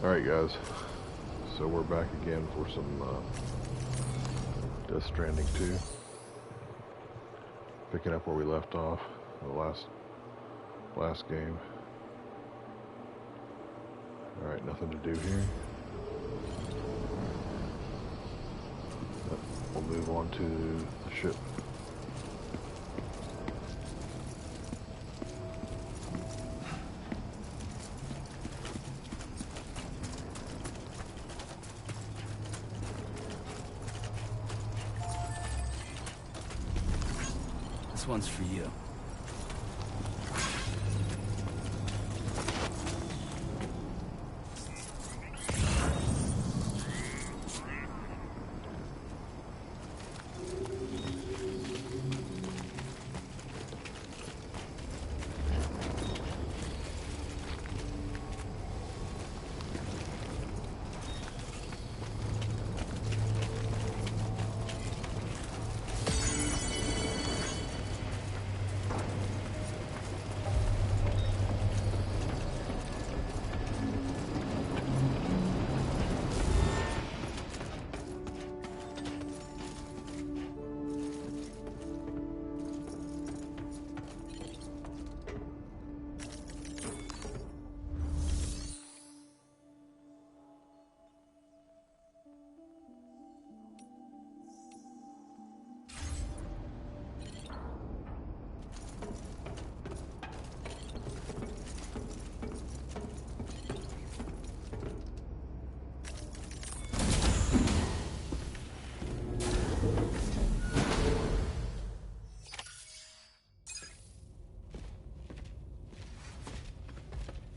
Alright guys, so we're back again for some Stranding 2. Picking up where we left off in the last game. Alright, nothing to do here. But we'll move on to the ship. This one's for you.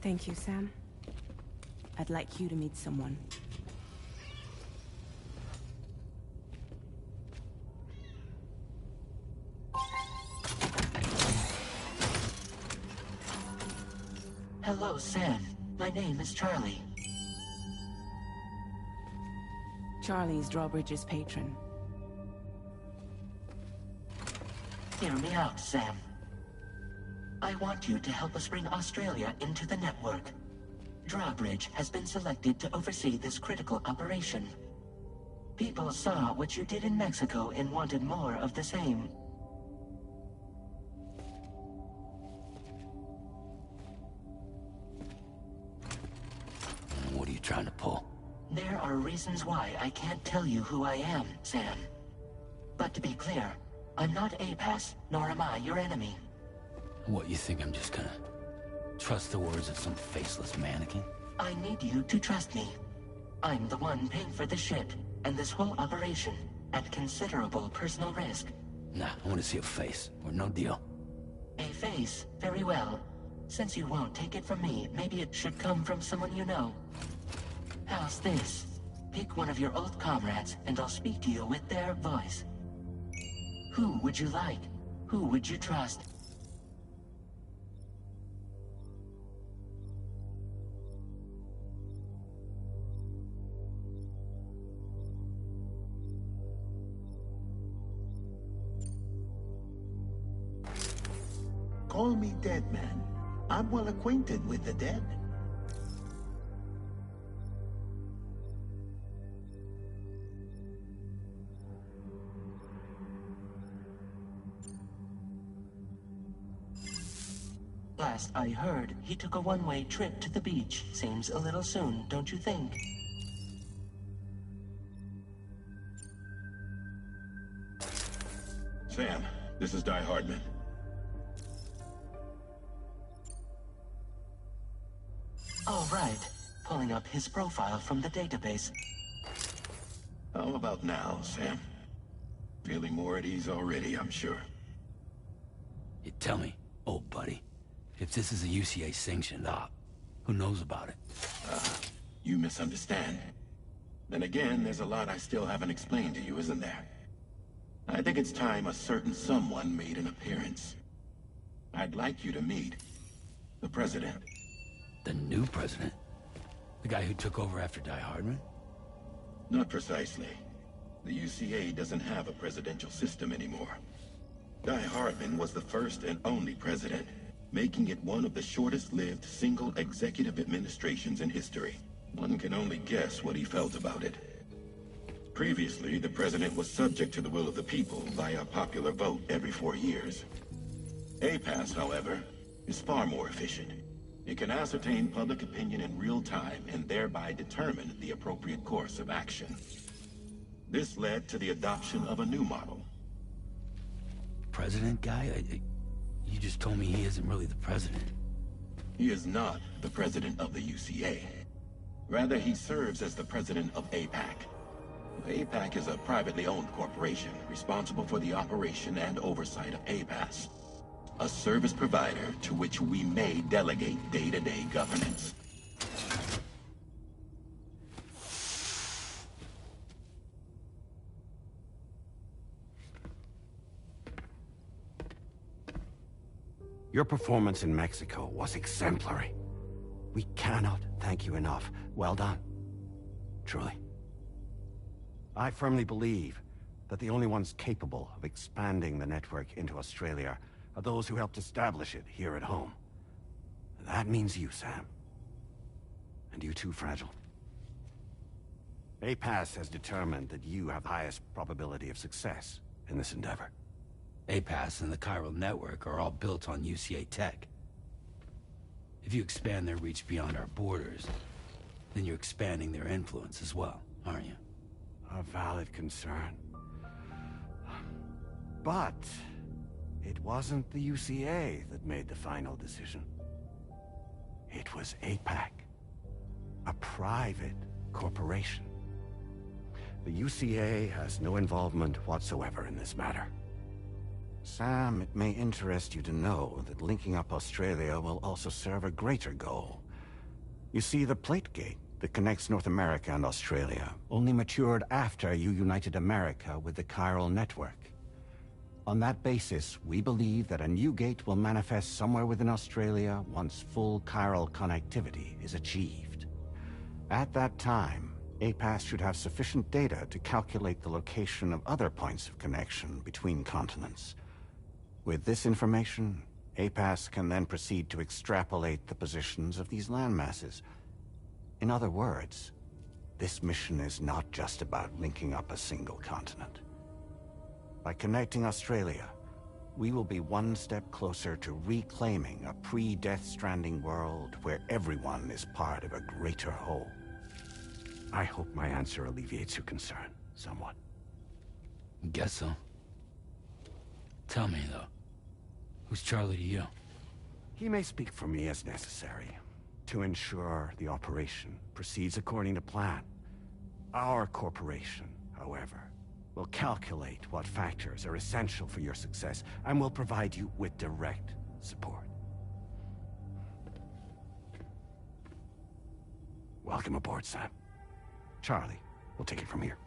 Thank you, Sam. I'd like you to meet someone. Hello, Sam. My name is Charlie. Charlie's Drawbridge's patron. Hear me out, Sam. I want you to help us bring Australia into the network. Drawbridge has been selected to oversee this critical operation. People saw what you did in Mexico and wanted more of the same. What are you trying to pull? There are reasons why I can't tell you who I am, Sam. But to be clear, I'm not APAS, nor am I your enemy. What, you think I'm just gonna trust the words of some faceless mannequin? I need you to trust me. I'm the one paying for the ship and this whole operation at considerable personal risk. Nah, I want to see a face, or no deal. A face? Very well. Since you won't take it from me, maybe it should come from someone you know. How's this? Pick one of your old comrades, and I'll speak to you with their voice. Who would you like? Who would you trust? Call me Dead Man. I'm well acquainted with the dead. Last I heard, he took a one-way trip to the beach. Seems a little soon, don't you think? Sam, this is Die Hardman. All right. Pulling up his profile from the database. How about now, Sam? Feeling more at ease already, I'm sure. You tell me, old buddy, if this is a UCA-sanctioned op, who knows about it? You misunderstand. Then again, there's a lot I still haven't explained to you, isn't there? I think it's time a certain someone made an appearance. I'd like you to meet the President. The new president? The guy who took over after Die Hardman? Not precisely. The UCA doesn't have a presidential system anymore. Die Hardman was the first and only president, making it one of the shortest-lived single executive administrations in history. One can only guess what he felt about it. Previously, the president was subject to the will of the people via popular vote every 4 years. APAS, however, is far more efficient. It can ascertain public opinion in real time and thereby determine the appropriate course of action. This led to the adoption of a new model. President guy? You just told me he isn't really the president. He is not the president of the UCA. Rather, he serves as the president of APAC. APAC is a privately owned corporation responsible for the operation and oversight of APAS, a service provider to which we may delegate day-to-day governance. Your performance in Mexico was exemplary. We cannot thank you enough. Well done. Truly. I firmly believe that the only ones capable of expanding the network into Australia are those who helped establish it here at home. That means you, Sam. And you too, Fragile. APAS has determined that you have the highest probability of success in this endeavor. APAS and the chiral network are all built on UCA tech. If you expand their reach beyond our borders, then you're expanding their influence as well, aren't you? A valid concern. But it wasn't the UCA that made the final decision. It was APAC, a private corporation. The UCA has no involvement whatsoever in this matter. Sam, it may interest you to know that linking up Australia will also serve a greater goal. You see, the plate gate that connects North America and Australia only matured after you united America with the chiral network. On that basis, we believe that a new gate will manifest somewhere within Australia once full chiral connectivity is achieved. At that time, APAS should have sufficient data to calculate the location of other points of connection between continents. With this information, APAS can then proceed to extrapolate the positions of these landmasses. In other words, this mission is not just about linking up a single continent. By connecting Australia, we will be one step closer to reclaiming a pre-Death Stranding world where everyone is part of a greater whole. I hope my answer alleviates your concern somewhat. Guess so. Tell me, though. Who's Charlie to you? He may speak for me as necessary to ensure the operation proceeds according to plan. Our corporation, however, will calculate what factors are essential for your success and will provide you with direct support. Welcome aboard, Sam. Charlie, we'll take it from here.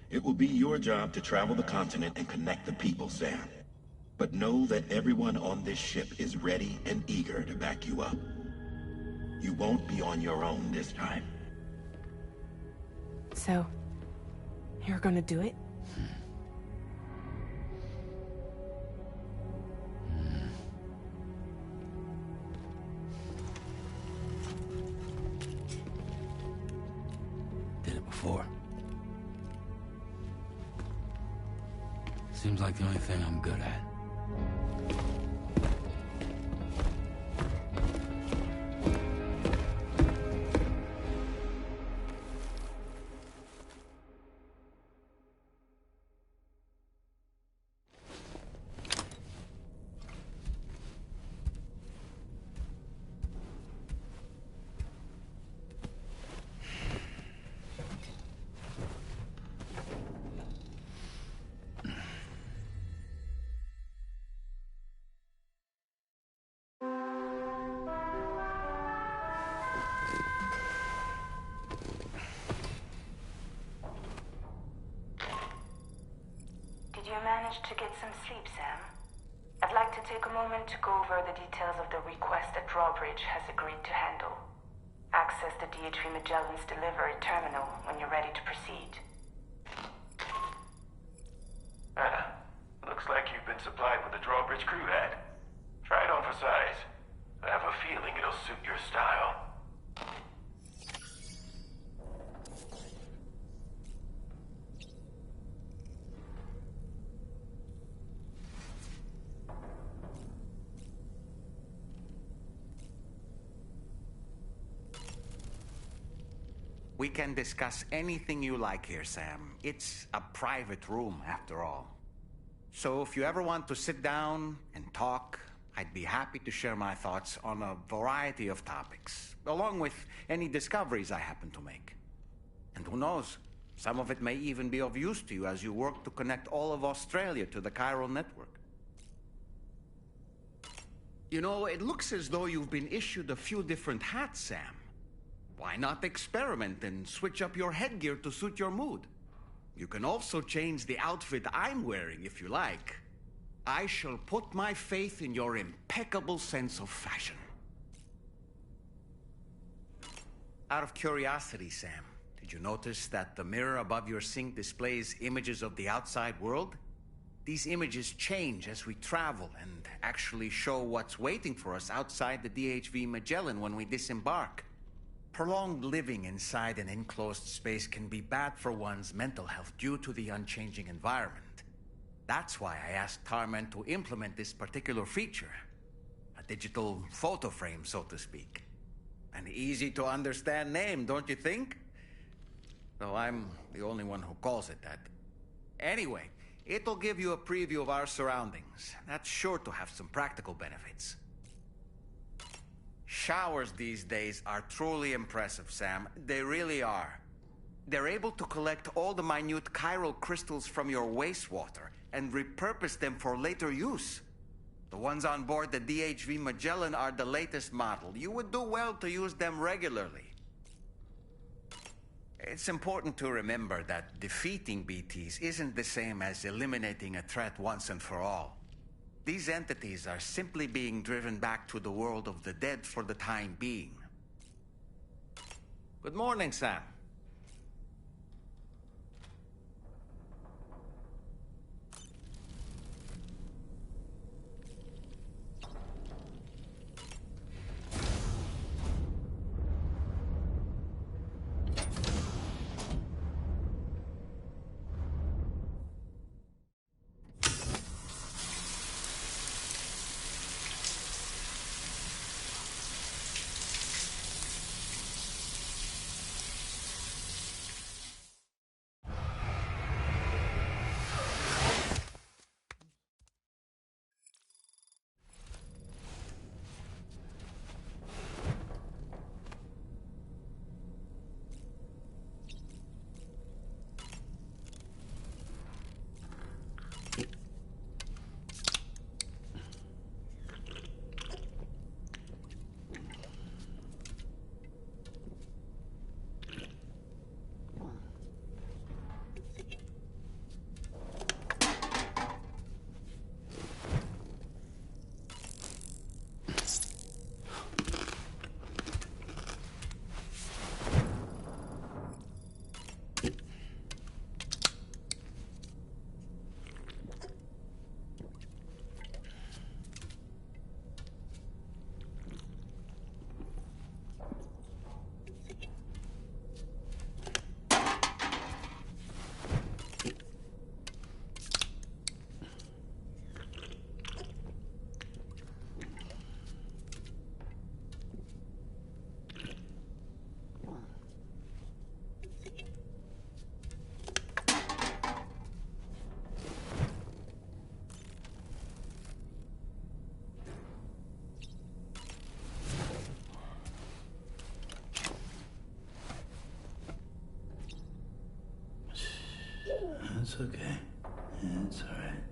It will be your job to travel the continent and connect the people, Sam. But know that everyone on this ship is ready and eager to back you up. You won't be on your own this time. So, you're gonna do it? Did it before. Seems like the only thing I'm good at. Did you manage to get some sleep, Sam? I'd like to take a moment to go over the details of the request that Drawbridge has agreed to handle. Access the DH3 Magellan's delivery terminal when you're ready to proceed. Looks like you've been supplied with the Drawbridge crew hat. Try it on for size. We can discuss anything you like here, Sam. It's a private room, after all. So if you ever want to sit down and talk, I'd be happy to share my thoughts on a variety of topics, along with any discoveries I happen to make. And who knows, some of it may even be of use to you as you work to connect all of Australia to the chiral network. You know, it looks as though you've been issued a few different hats, Sam. Why not experiment and switch up your headgear to suit your mood? You can also change the outfit I'm wearing if you like. I shall put my faith in your impeccable sense of fashion. Out of curiosity, Sam, did you notice that the mirror above your sink displays images of the outside world? These images change as we travel and actually show what's waiting for us outside the DHV Magellan when we disembark. Prolonged living inside an enclosed space can be bad for one's mental health due to the unchanging environment. That's why I asked Tarman to implement this particular feature. A digital photo frame, so to speak. An easy to understand name, don't you think? Though I'm the only one who calls it that. Anyway, it'll give you a preview of our surroundings. That's sure to have some practical benefits. Showers these days are truly impressive, Sam. They really are. They're able to collect all the minute chiral crystals from your wastewater and repurpose them for later use. The ones on board the DHV Magellan are the latest model. You would do well to use them regularly. It's important to remember that defeating BTs isn't the same as eliminating a threat once and for all. These entities are simply being driven back to the world of the dead for the time being. Good morning, Sam. It's okay. It's all right.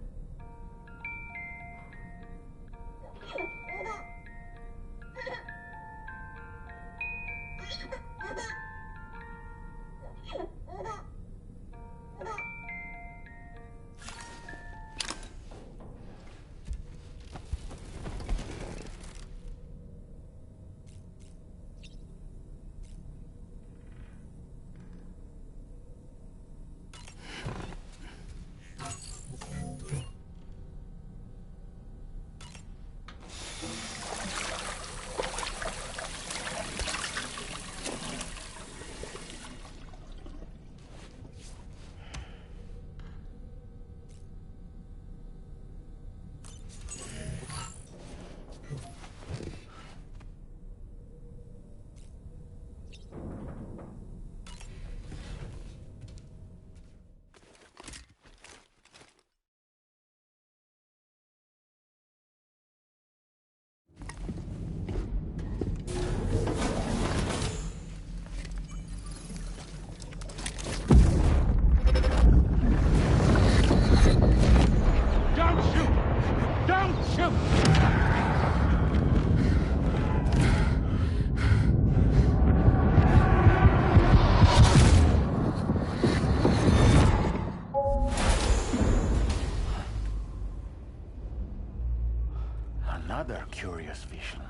Another curious vision.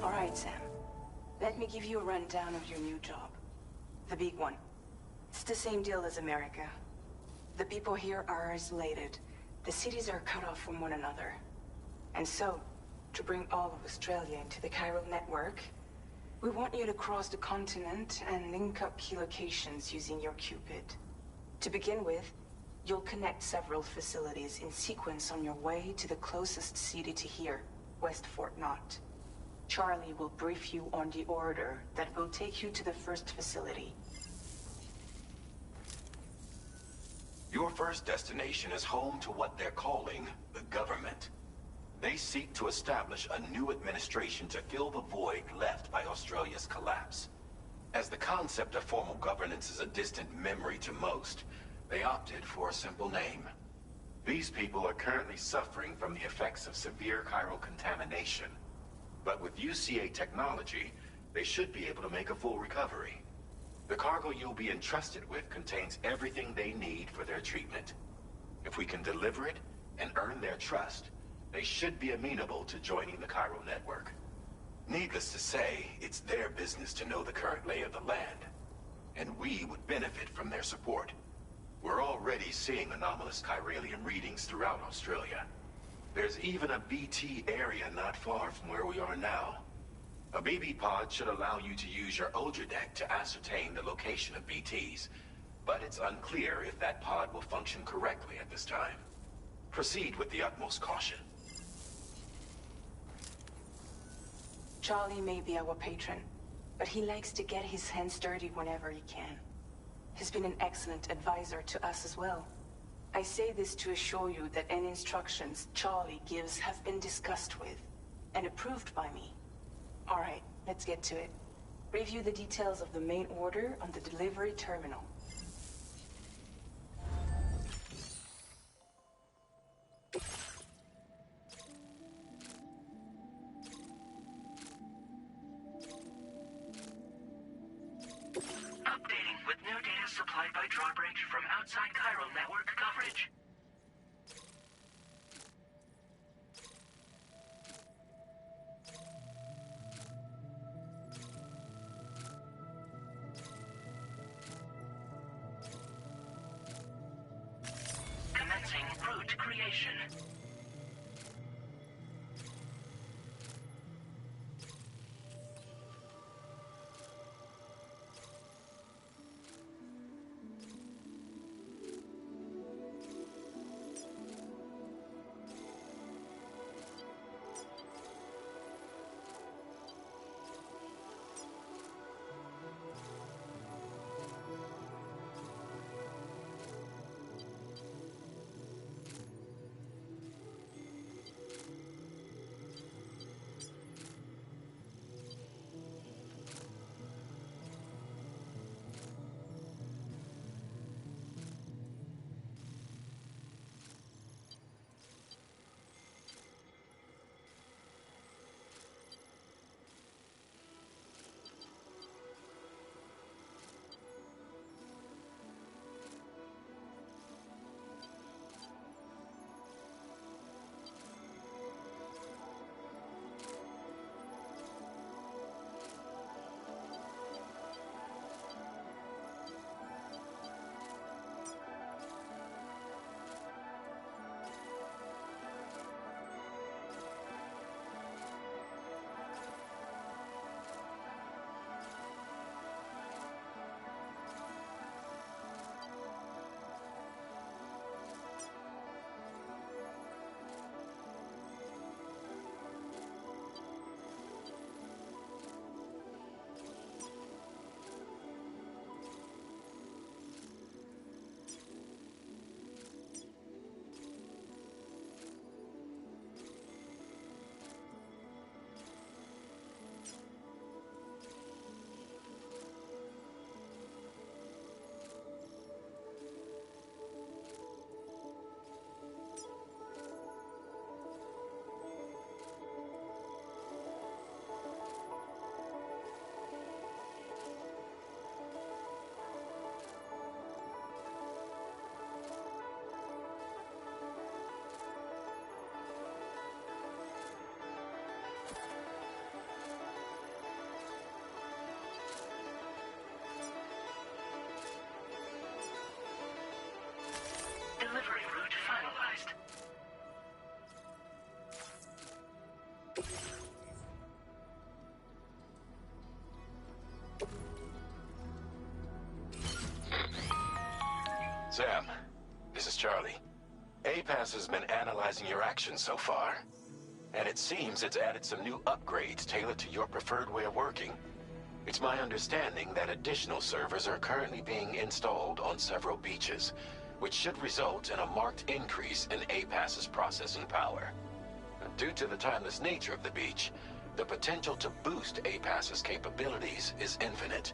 All right, Sam. Let me give you a rundown of your new job. The big one. It's the same deal as America. The people here are isolated. The cities are cut off from one another. And so, to bring all of Australia into the chiral network, we want you to cross the continent and link up key locations using your Cupid. To begin with, you'll connect several facilities in sequence on your way to the closest city to here, West Fort Knott. Charlie will brief you on the order that will take you to the first facility. Your first destination is home to what they're calling the government. They seek to establish a new administration to fill the void left by Australia's collapse. As the concept of formal governance is a distant memory to most, they opted for a simple name. These people are currently suffering from the effects of severe chiral contamination. But with UCA technology, they should be able to make a full recovery. The cargo you'll be entrusted with contains everything they need for their treatment. If we can deliver it and earn their trust, they should be amenable to joining the chiral network. Needless to say, it's their business to know the current lay of the land, and we would benefit from their support. We're already seeing anomalous chiralium readings throughout Australia. There's even a BT area not far from where we are now. A BB pod should allow you to use your Ultra deck to ascertain the location of BTs, but it's unclear if that pod will function correctly at this time. Proceed with the utmost caution. Charlie may be our patron, but he likes to get his hands dirty whenever he can. He's been an excellent advisor to us as well. I say this to assure you that any instructions Charlie gives have been discussed with and approved by me. All right, let's get to it. Review the details of the main order on the delivery terminal. Updating with new data supplied by Drawbridge from outside chiral network coverage. Commencing route creation. Sam, this is Charlie. APAS has been analyzing your actions so far, and it seems it's added some new upgrades tailored to your preferred way of working. It's my understanding that additional servers are currently being installed on several beaches, which should result in a marked increase in APAS's processing power. Due to the timeless nature of the beach, the potential to boost APAS's capabilities is infinite.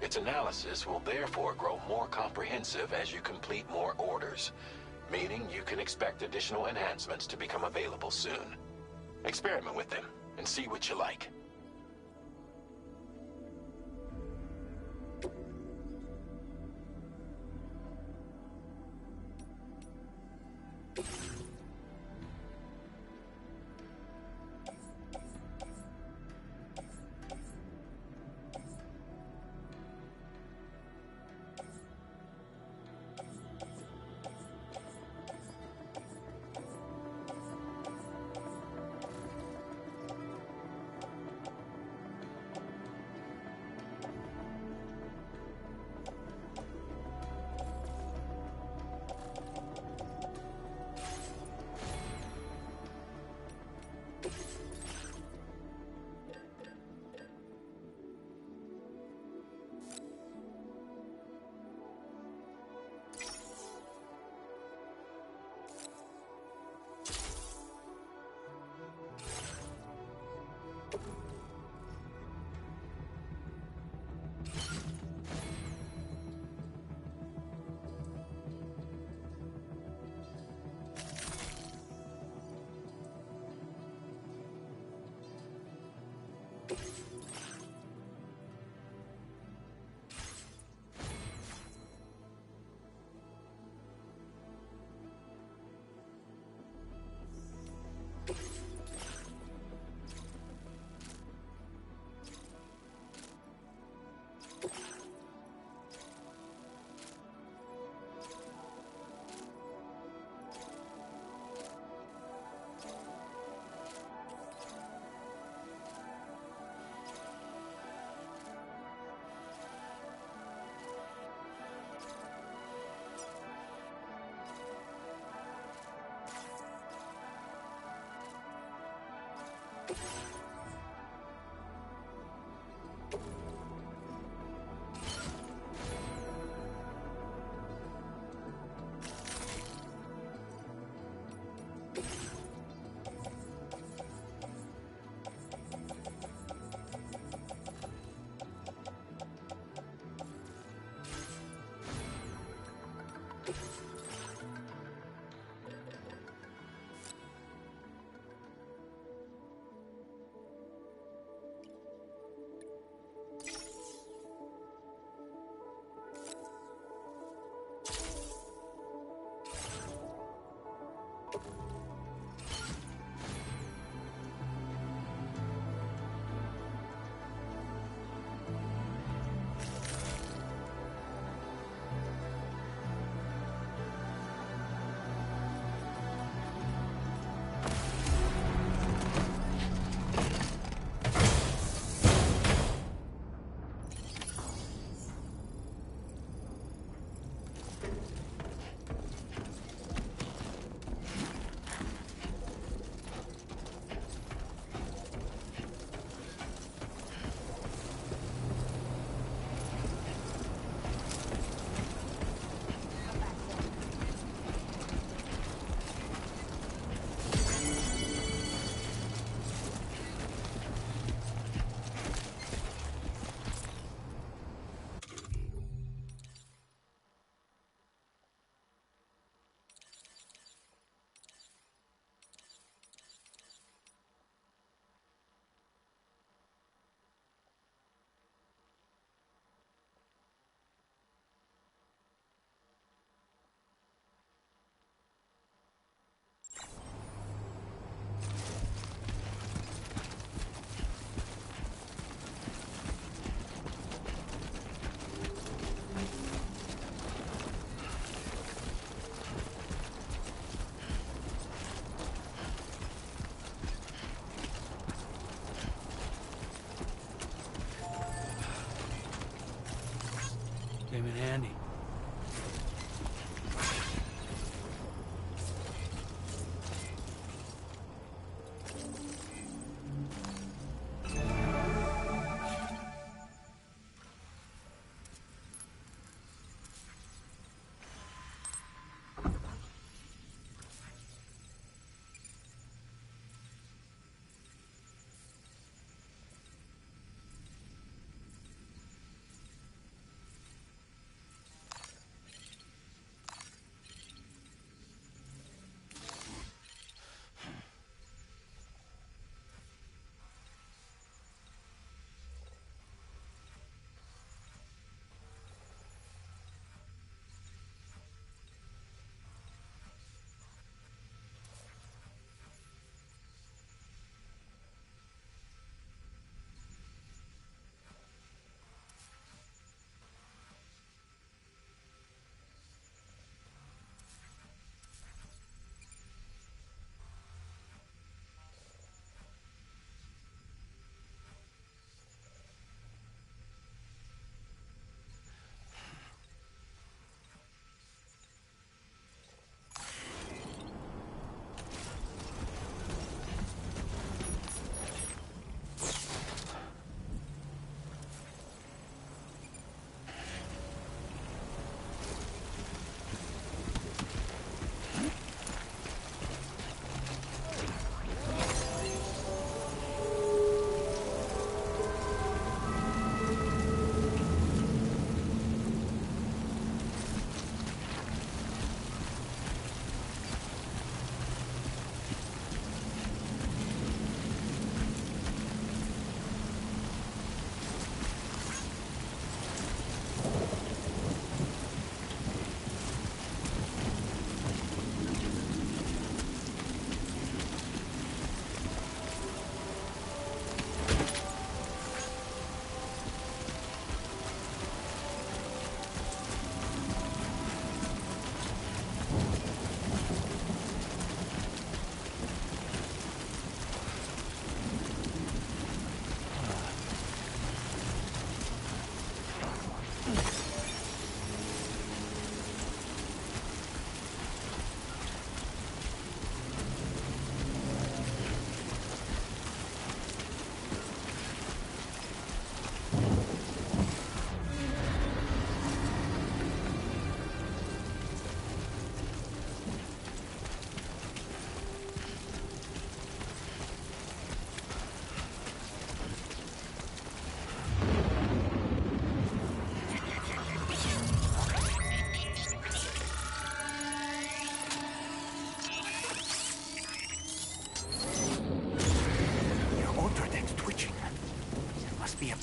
Its analysis will therefore grow more comprehensive as you complete more orders, meaning you can expect additional enhancements to become available soon. Experiment with them and see what you like. in handy.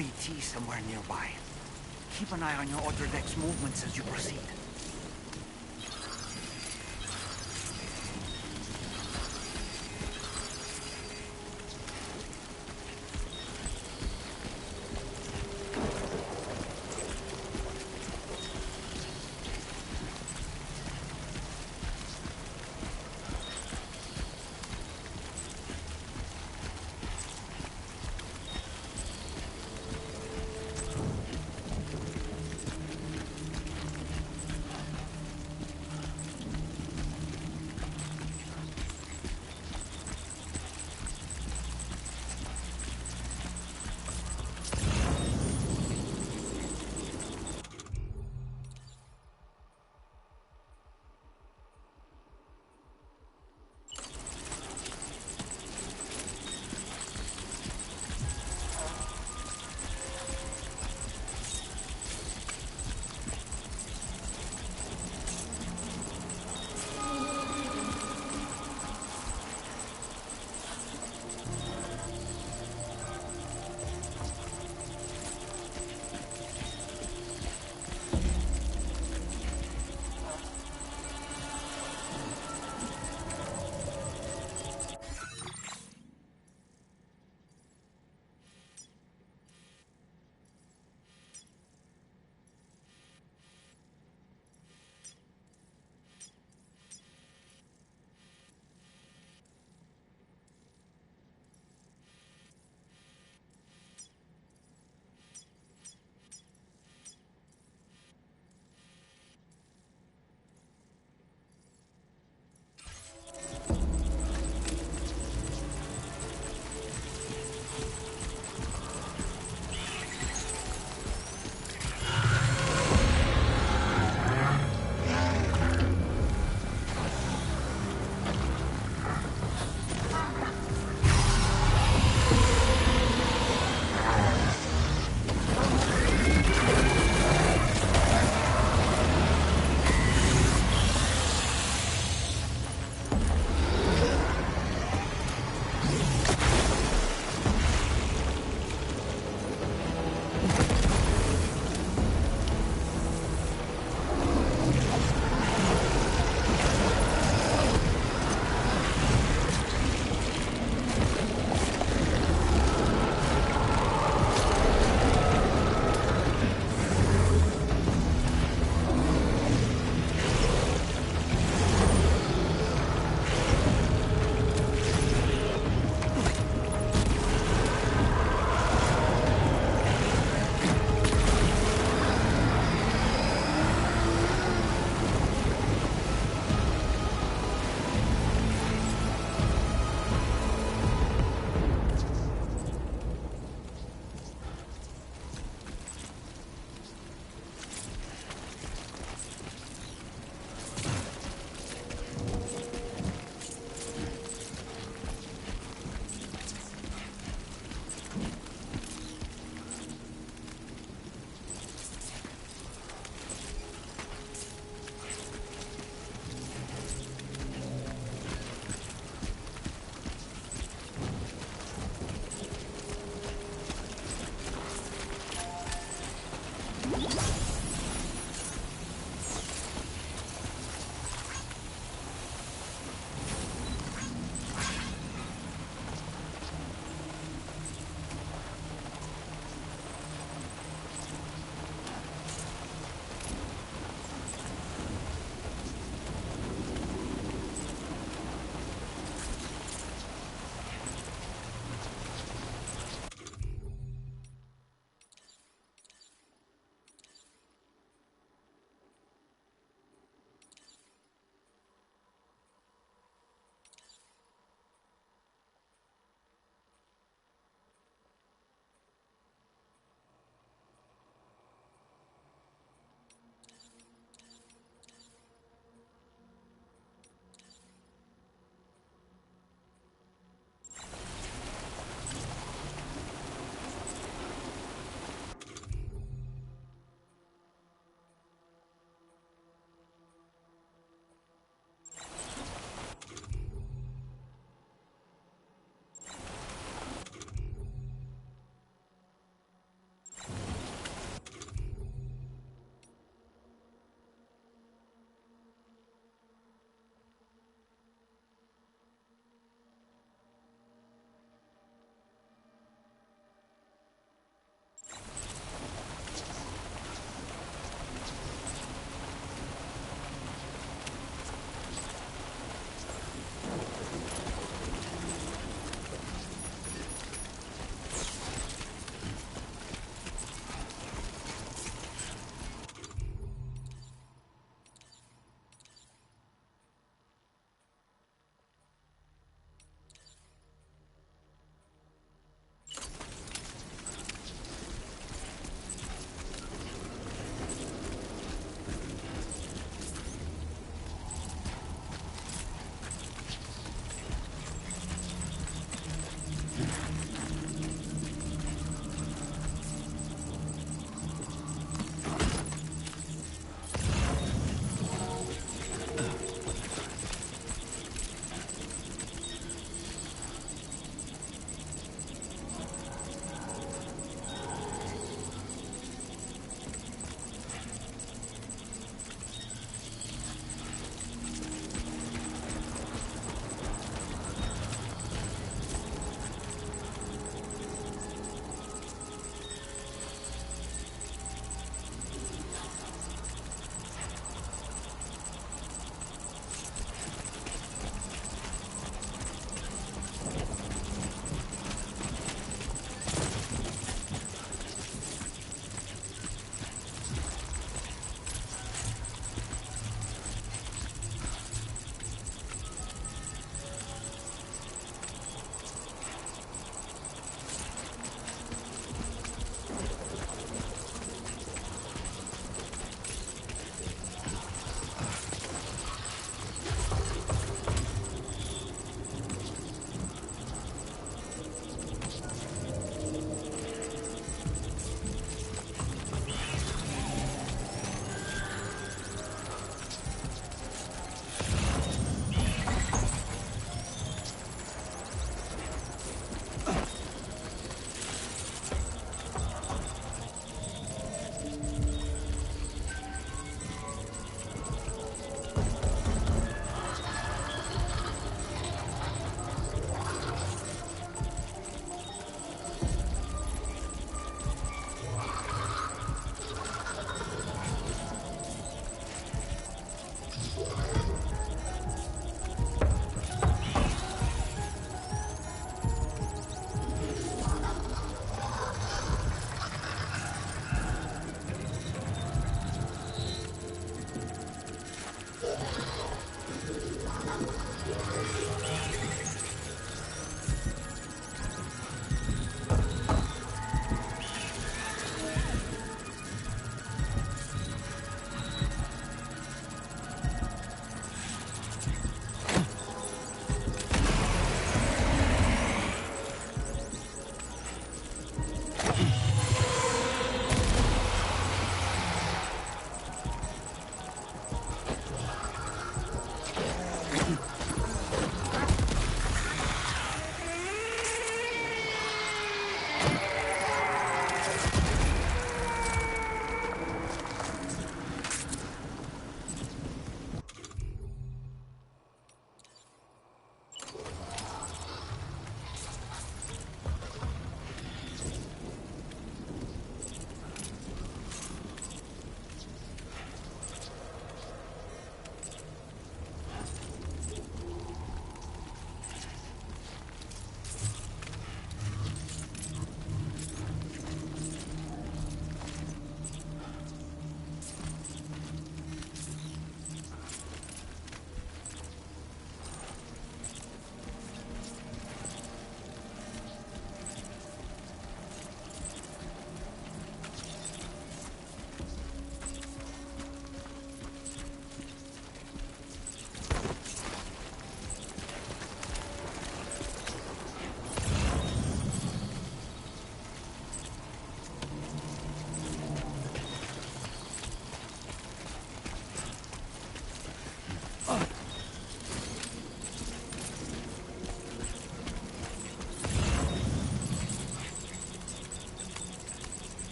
pt somewhere nearby. Keep an eye on your other deck's movements as you proceed.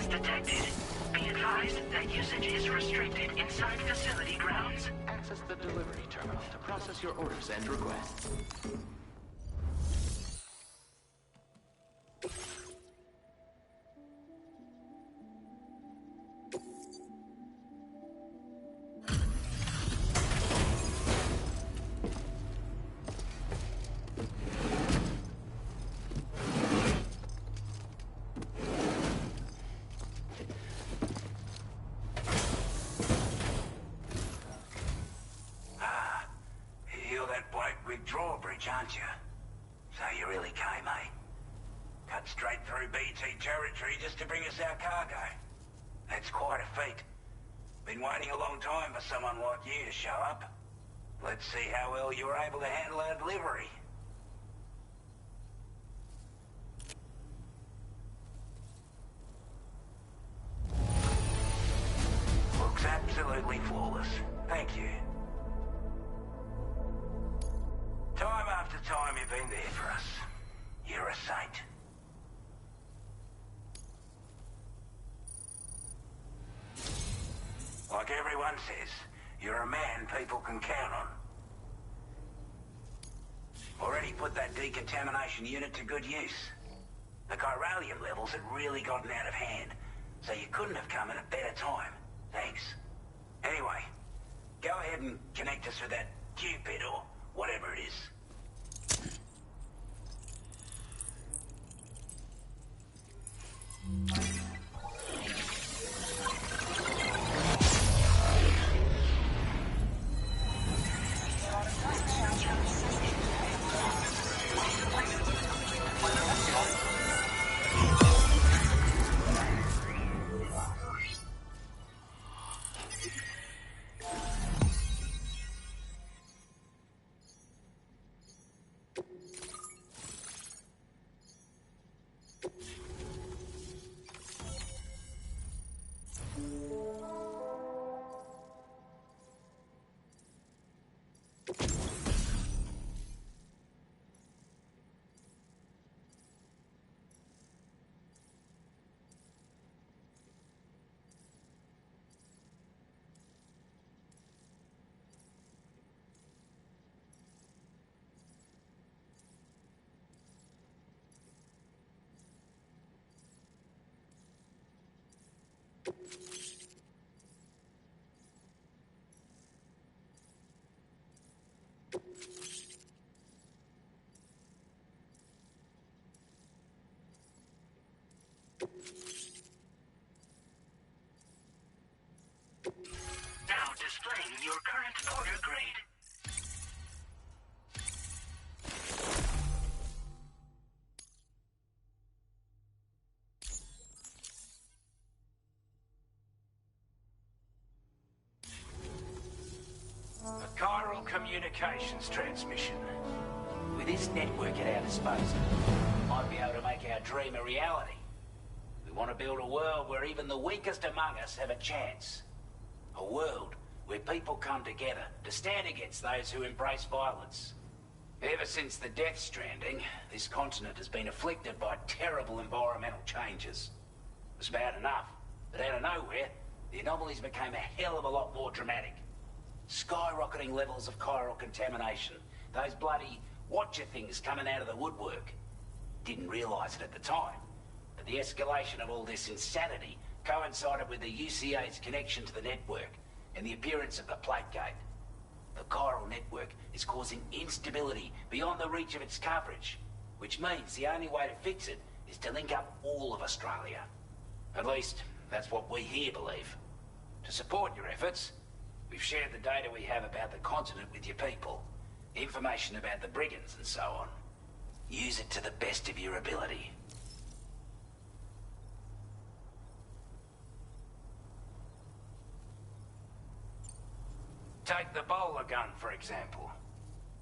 detected. Be advised that usage is restricted inside facility grounds. Access the delivery terminal to process your orders and requests. Drawbridge, aren't you? So you really came, eh? Cut straight through BT territory just to bring us our cargo. That's quite a feat. Been waiting a long time for someone like you to show up. Let's see how well you were able to handle our delivery. Looks absolutely flawless. Thank you. Time after time you've been there for us. You're a saint. Like everyone says, you're a man people can count on. Already put that decontamination unit to good use. The chiralium levels had really gotten out of hand, so you couldn't have come at a better time. Thanks. Anyway, go ahead and connect us with that Cupid or whatever it is. Now displaying your current order grade. A chiral communications transmission. With this network at our disposal, we might be able to make our dream a reality. We want to build a world where even the weakest among us have a chance. A world where people come together to stand against those who embrace violence. Ever since the death stranding, this continent has been afflicted by terrible environmental changes. It was bad enough, but out of nowhere, the anomalies became a hell of a lot more dramatic. Skyrocketing levels of chiral contamination. Those bloody watcher things coming out of the woodwork. Didn't realise it at the time, but the escalation of all this insanity coincided with the UCA's connection to the network and the appearance of the plate gate. The chiral network is causing instability beyond the reach of its coverage, which means the only way to fix it is to link up all of Australia. At least, that's what we here believe. To support your efforts, we've shared the data we have about the continent with your people, information about the brigands and so on. Use it to the best of your ability. Take the bowler gun, for example.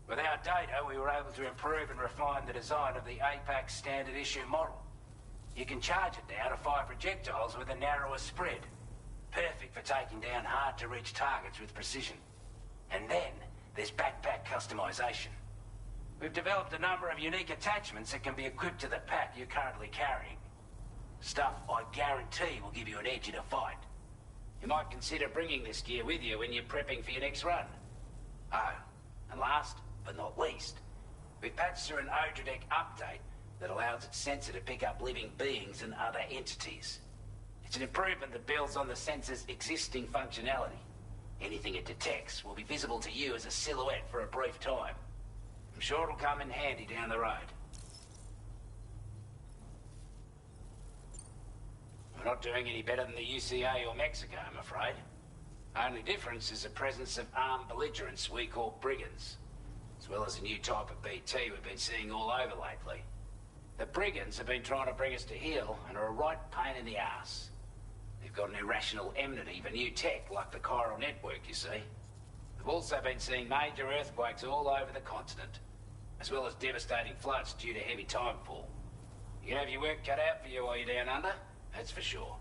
With our data, we were able to improve and refine the design of the APAC standard issue model. You can charge it now to fire projectiles with a narrower spread. Perfect for taking down hard-to-reach targets with precision. And then, there's backpack customization. We've developed a number of unique attachments that can be equipped to the pack you're currently carrying. Stuff I guarantee will give you an edge in a fight. You might consider bringing this gear with you when you're prepping for your next run. Oh, and last but not least, we've patched through an Odradek update that allows its sensor to pick up living beings and other entities. It's an improvement that builds on the sensor's existing functionality. Anything it detects will be visible to you as a silhouette for a brief time. I'm sure it'll come in handy down the road. We're not doing any better than the UCA or Mexico, I'm afraid. Only difference is the presence of armed belligerents we call brigands, as well as a new type of BT we've been seeing all over lately. The brigands have been trying to bring us to heel and are a right pain in the ass. They've got an irrational enmity for new tech like the chiral network, you see. We've also been seeing major earthquakes all over the continent, as well as devastating floods due to heavy timefall. You can have your work cut out for you while you're down under, that's for sure.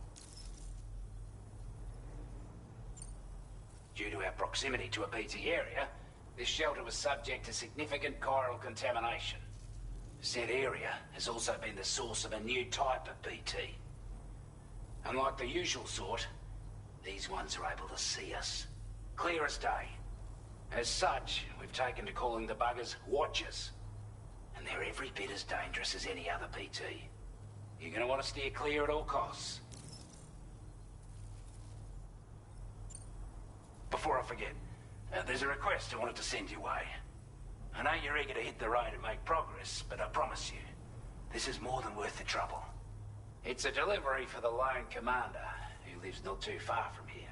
Due to our proximity to a BT area, this shelter was subject to significant chiral contamination. Said area has also been the source of a new type of BT. Unlike the usual sort, these ones are able to see us. Clear as day. As such, we've taken to calling the buggers Watchers. And they're every bit as dangerous as any other BT. You're gonna want to steer clear at all costs. Before I forget, there's a request I wanted to send your way. I know you're eager to hit the road and make progress, but I promise you, this is more than worth the trouble. It's a delivery for the lone commander, who lives not too far from here.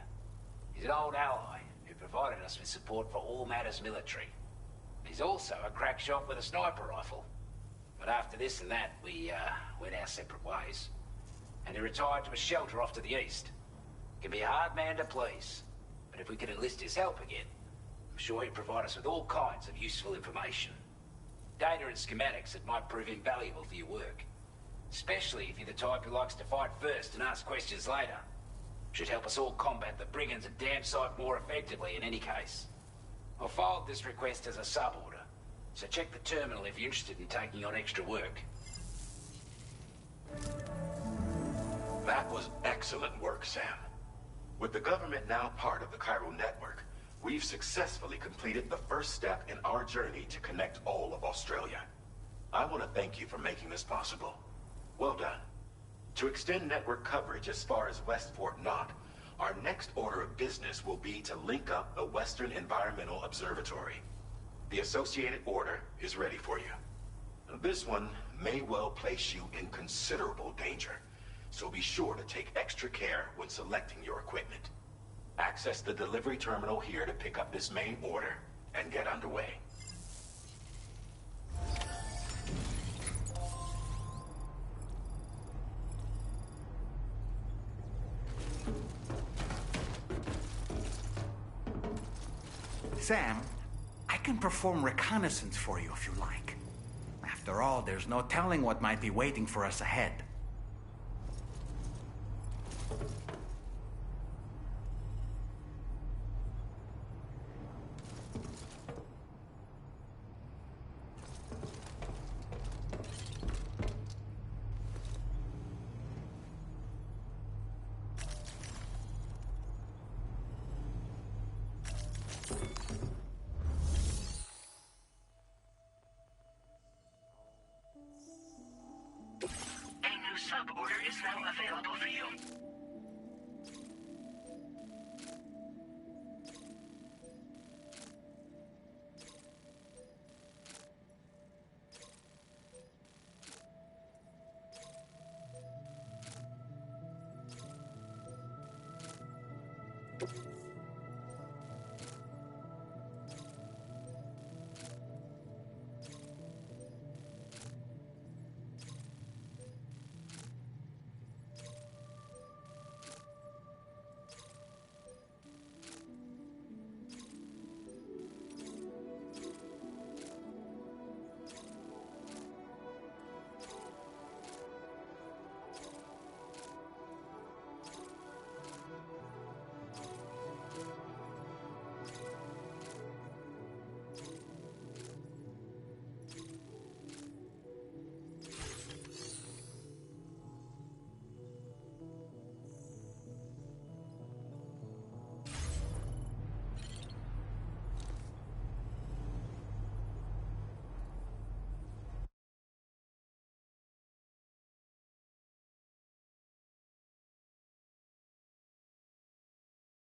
He's an old ally who provided us with support for all matters military. He's also a crack shot with a sniper rifle. But after this and that, we went our separate ways. And he retired to a shelter off to the east. Can be a hard man to please, but if we could enlist his help again, I'm sure he'd provide us with all kinds of useful information. Data and schematics that might prove invaluable for your work. Especially if you're the type who likes to fight first and ask questions later. Should help us all combat the brigands a damn sight more effectively in any case. I'll forward this request as a sub-order, so check the terminal if you're interested in taking on extra work. That was excellent work, Sam. With the government now part of the chiral network, we've successfully completed the first step in our journey to connect all of Australia. I want to thank you for making this possible. Well done. To extend network coverage as far as West Fort Knott, our next order of business will be to link up the Western Environmental Observatory. The associated order is ready for you. This one may well place you in considerable danger, so be sure to take extra care when selecting your equipment. Access the delivery terminal here to pick up this main order and get underway. Sam, I can perform reconnaissance for you if you like. After all, there's no telling what might be waiting for us ahead. A new sub-order is now available for you.